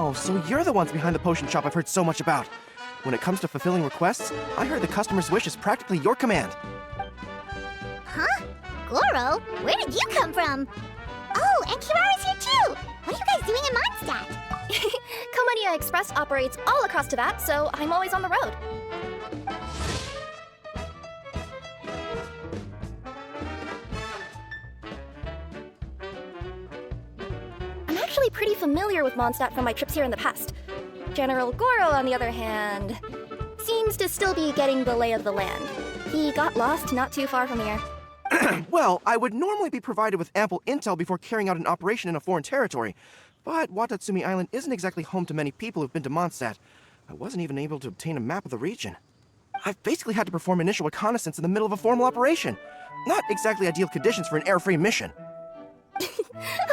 Oh, so you're the ones behind the potion shop I've heard so much about. When it comes to fulfilling requests, I heard the customer's wish is practically your command. Huh? Goro? Where did you come from? Oh, and Kirara's here too! What are you guys doing in Mondstadt? Komonia Express operates all across Teyvat, so I'm always on the road. I'm actually pretty familiar with Mondstadt from my trips here in the past. General Goro, on the other hand, seems to still be getting the lay of the land. He got lost not too far from here. Well, I would normally be provided with ample intel before carrying out an operation in a foreign territory, but Watatsumi Island isn't exactly home to many people who've been to Mondstadt. I wasn't even able to obtain a map of the region. I've basically had to perform initial reconnaissance in the middle of a formal operation. Not exactly ideal conditions for an air-free mission.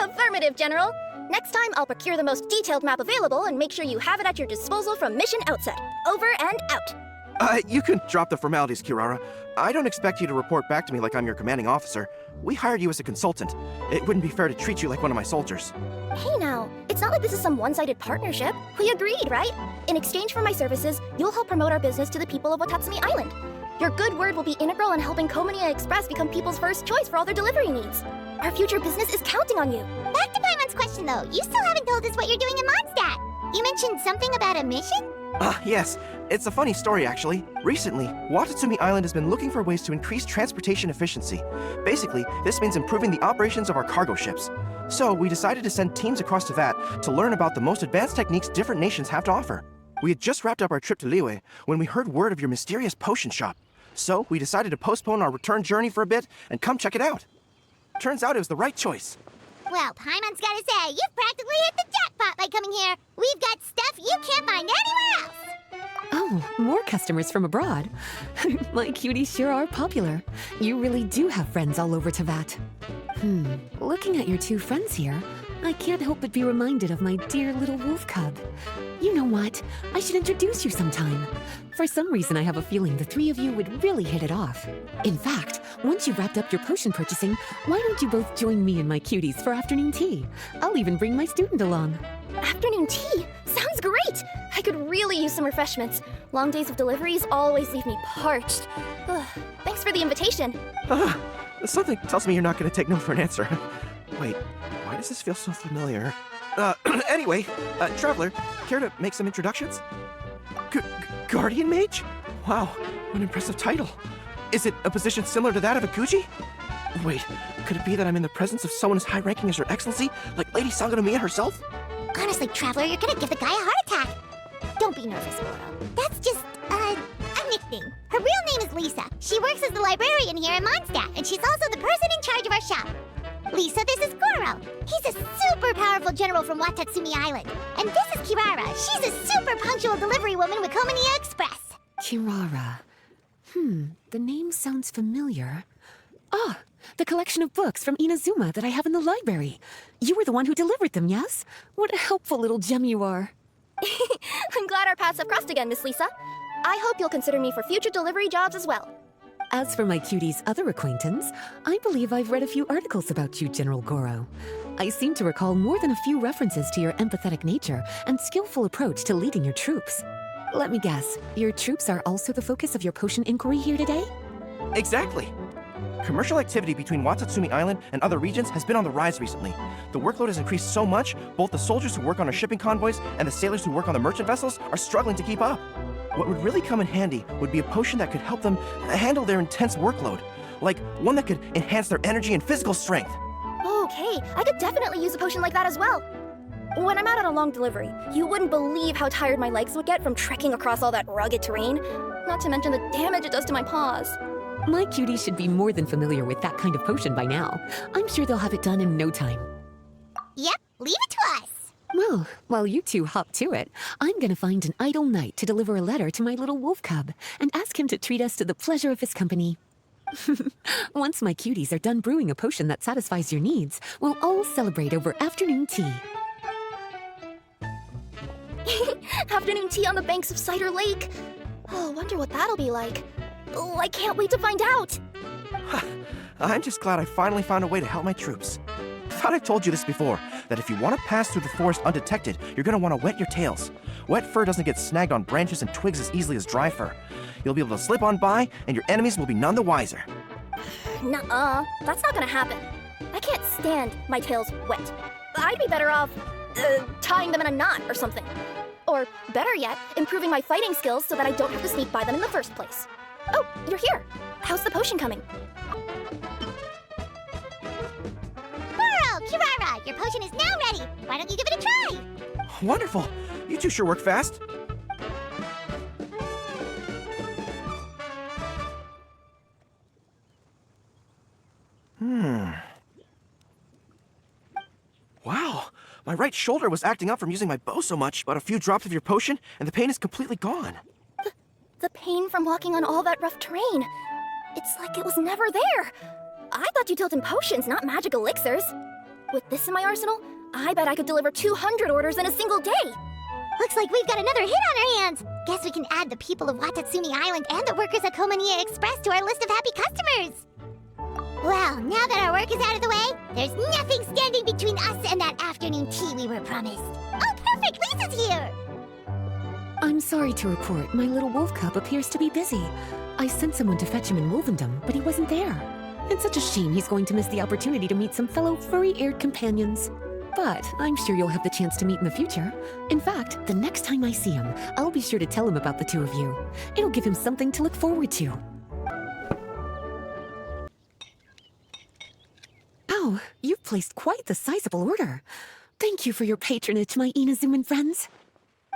Affirmative, General. Next time, I'll procure the most detailed map available and make sure you have it at your disposal from mission outset. Over and out. You can drop the formalities, Kirara. I don't expect you to report back to me like I'm your commanding officer. We hired you as a consultant. It wouldn't be fair to treat you like one of my soldiers. Hey now, it's not like this is some one-sided partnership. We agreed, right? In exchange for my services, you'll help promote our business to the people of Watatsumi Island. Your good word will be integral in helping Komonia Express become people's first choice for all their delivery needs. Our future business is counting on you. Back to Paimon's question though, you still haven't told us what you're doing in Mondstadt. You mentioned something about a mission? Yes. It's a funny story, actually. Recently, Watatsumi Island has been looking for ways to increase transportation efficiency. Basically, this means improving the operations of our cargo ships. So, we decided to send teams across Teyvat to learn about the most advanced techniques different nations have to offer. We had just wrapped up our trip to Liyue when we heard word of your mysterious potion shop. So, we decided to postpone our return journey for a bit and come check it out. Turns out it was the right choice. Well, Paimon's gotta say, you've practically hit the jackpot by coming here. We've got stuff you can't find anywhere else. Oh, more customers from abroad. My cuties sure are popular. You really do have friends all over Teyvat. Looking at your two friends here, I can't help but be reminded of my dear little wolf cub. You know what? I should introduce you sometime. For some reason, I have a feeling the three of you would really hit it off. In fact, once you've wrapped up your potion purchasing, why don't you both join me and my cuties for afternoon tea? I'll even bring my student along. Afternoon tea? Sounds great! I could really use some refreshments. Long days of deliveries always leave me parched. Ugh, thanks for the invitation. Something tells me you're not going to take no for an answer. Wait, why does this feel so familiar? Anyway, Traveler, care to make some introductions? Guardian Mage? Wow, what an impressive title. Is it a position similar to that of a Guji? Wait, could it be that I'm in the presence of someone as high-ranking as Your Excellency, like Lady Sangonomiya herself? Honestly, Traveler, you're gonna give the guy a heart attack. Don't be nervous, Goro. That's just, a nickname. Her real name is Lisa. She works as the librarian here in Mondstadt, and she's also the person in charge of our shop. Lisa, this is Goro. He's a super powerful general from Watatsumi Island. And this is Kirara. She's a super punctual delivery woman with Komonia Express. Kirara. The name sounds familiar. Ah, the collection of books from Inazuma that I have in the library. You were the one who delivered them, yes? What a helpful little gem you are. I'm glad our paths have crossed again, Miss Lisa. I hope you'll consider me for future delivery jobs as well. As for my cutie's other acquaintance, I believe I've read a few articles about you, General Goro. I seem to recall more than a few references to your empathetic nature and skillful approach to leading your troops. Let me guess, your troops are also the focus of your potion inquiry here today? Exactly. Commercial activity between Watatsumi Island and other regions has been on the rise recently. The workload has increased so much, both the soldiers who work on our shipping convoys and the sailors who work on the merchant vessels are struggling to keep up. What would really come in handy would be a potion that could help them handle their intense workload. Like one that could enhance their energy and physical strength. Okay, I could definitely use a potion like that as well. When I'm out on a long delivery, you wouldn't believe how tired my legs would get from trekking across all that rugged terrain. Not to mention the damage it does to my paws. My cuties should be more than familiar with that kind of potion by now. I'm sure they'll have it done in no time. Yep, leave it to us. Well, while you two hop to it, I'm gonna find an idle knight to deliver a letter to my little wolf cub and ask him to treat us to the pleasure of his company. Once my cuties are done brewing a potion that satisfies your needs, we'll all celebrate over afternoon tea. Afternoon tea on the banks of Cider Lake. Oh, wonder what that'll be like. Oh, I can't wait to find out. I'm just glad I finally found a way to help my troops. Thought I've told you this before, that if you want to pass through the forest undetected, you're going to want to wet your tails. Wet fur doesn't get snagged on branches and twigs as easily as dry fur. You'll be able to slip on by, and your enemies will be none the wiser. Nuh-uh, that's not gonna happen. I can't stand my tails wet. I'd be better off, tying them in a knot or something. Or, better yet, improving my fighting skills so that I don't have to sneak by them in the first place. Oh, you're here. How's the potion coming? Burrow, Kirara, your potion is now ready. Why don't you give it a try? Wonderful. You two sure work fast. Wow, my right shoulder was acting up from using my bow so much, but a few drops of your potion, and the pain is completely gone. The pain from walking on all that rough terrain. It's like it was never there. I thought you dealt in potions, not magic elixirs. With this in my arsenal, I bet I could deliver 200 orders in a single day. Looks like we've got another hit on our hands. Guess we can add the people of Watatsumi Island and the workers at Komania Express to our list of happy customers. Well, now that our work is out of the way, there's nothing standing between us and that afternoon tea we were promised. Oh, perfect! Lisa's here! I'm sorry to report, my little wolf cub appears to be busy. I sent someone to fetch him in Wolvendom, but he wasn't there. It's such a shame he's going to miss the opportunity to meet some fellow furry-eared companions. But I'm sure you'll have the chance to meet in the future. In fact, the next time I see him, I'll be sure to tell him about the two of you. It'll give him something to look forward to. Oh, you've placed quite the sizable order. Thank you for your patronage, my Inazuman friends.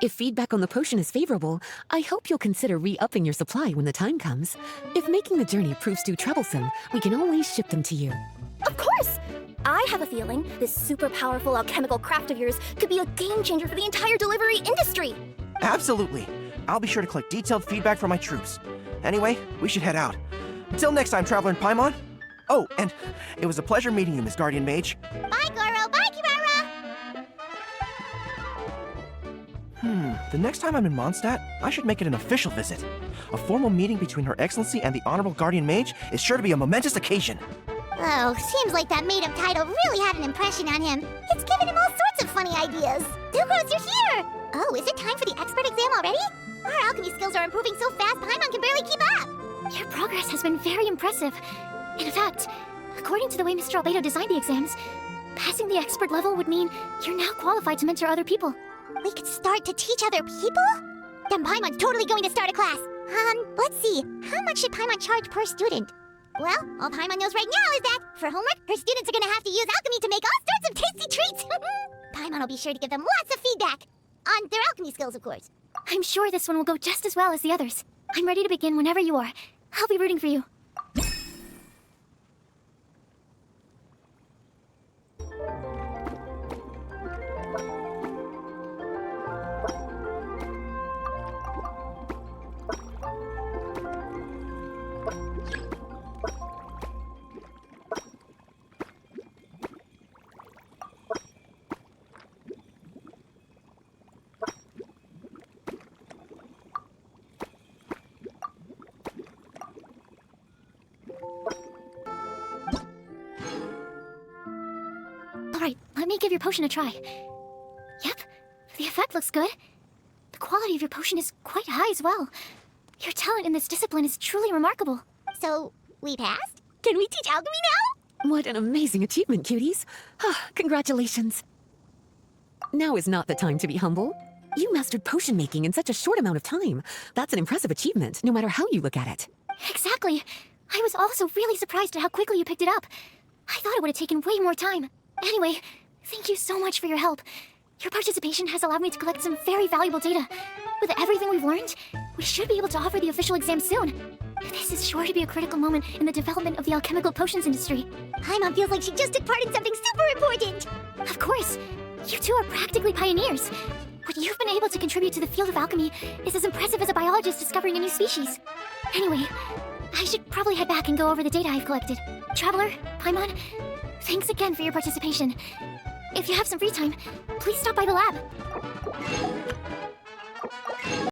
If feedback on the potion is favorable, I hope you'll consider re-upping your supply when the time comes. If making the journey proves too troublesome, we can always ship them to you. Of course! I have a feeling this super powerful alchemical craft of yours could be a game changer for the entire delivery industry. Absolutely. I'll be sure to collect detailed feedback from my troops. Anyway, we should head out. Until next time, Traveler in Paimon. Oh, and it was a pleasure meeting you, Miss Guardian Mage. Bye, Goro! Bye, Kirara! The next time I'm in Mondstadt, I should make it an official visit. A formal meeting between Her Excellency and the Honorable Guardian Mage is sure to be a momentous occasion. Oh, seems like that made-up title really had an impression on him. It's given him all sorts of funny ideas. Ducros, you're here! Oh, is it time for the expert exam already? Our alchemy skills are improving so fast, Paimon can barely keep up! Your progress has been very impressive. In fact, according to the way Mr. Albedo designed the exams, passing the expert level would mean you're now qualified to mentor other people. We could start to teach other people? Then Paimon's totally going to start a class. Let's see. How much should Paimon charge per student? Well, all Paimon knows right now is that, for homework, her students are going to have to use alchemy to make all sorts of tasty treats. Paimon will be sure to give them lots of feedback. On their alchemy skills, of course. I'm sure this one will go just as well as the others. I'm ready to begin whenever you are. I'll be rooting for you. Alright, let me give your potion a try. Yep, the effect looks good. The quality of your potion is quite high as well. Your talent in this discipline is truly remarkable. So, we passed? Can we teach alchemy now? What an amazing achievement, cuties. Congratulations. Now is not the time to be humble. You mastered potion making in such a short amount of time. That's an impressive achievement, no matter how you look at it. Exactly. I was also really surprised at how quickly you picked it up. I thought it would have taken way more time. Anyway, thank you so much for your help. Your participation has allowed me to collect some very valuable data. With everything we've learned, we should be able to offer the official exam soon. This is sure to be a critical moment in the development of the alchemical potions industry. Paimon feels like she just took part in something super important. Of course, you two are practically pioneers. What you've been able to contribute to the field of alchemy is as impressive as a biologist discovering a new species. Anyway, I should probably head back and go over the data I've collected. Traveler, Paimon, thanks again for your participation. If you have some free time, please stop by the lab.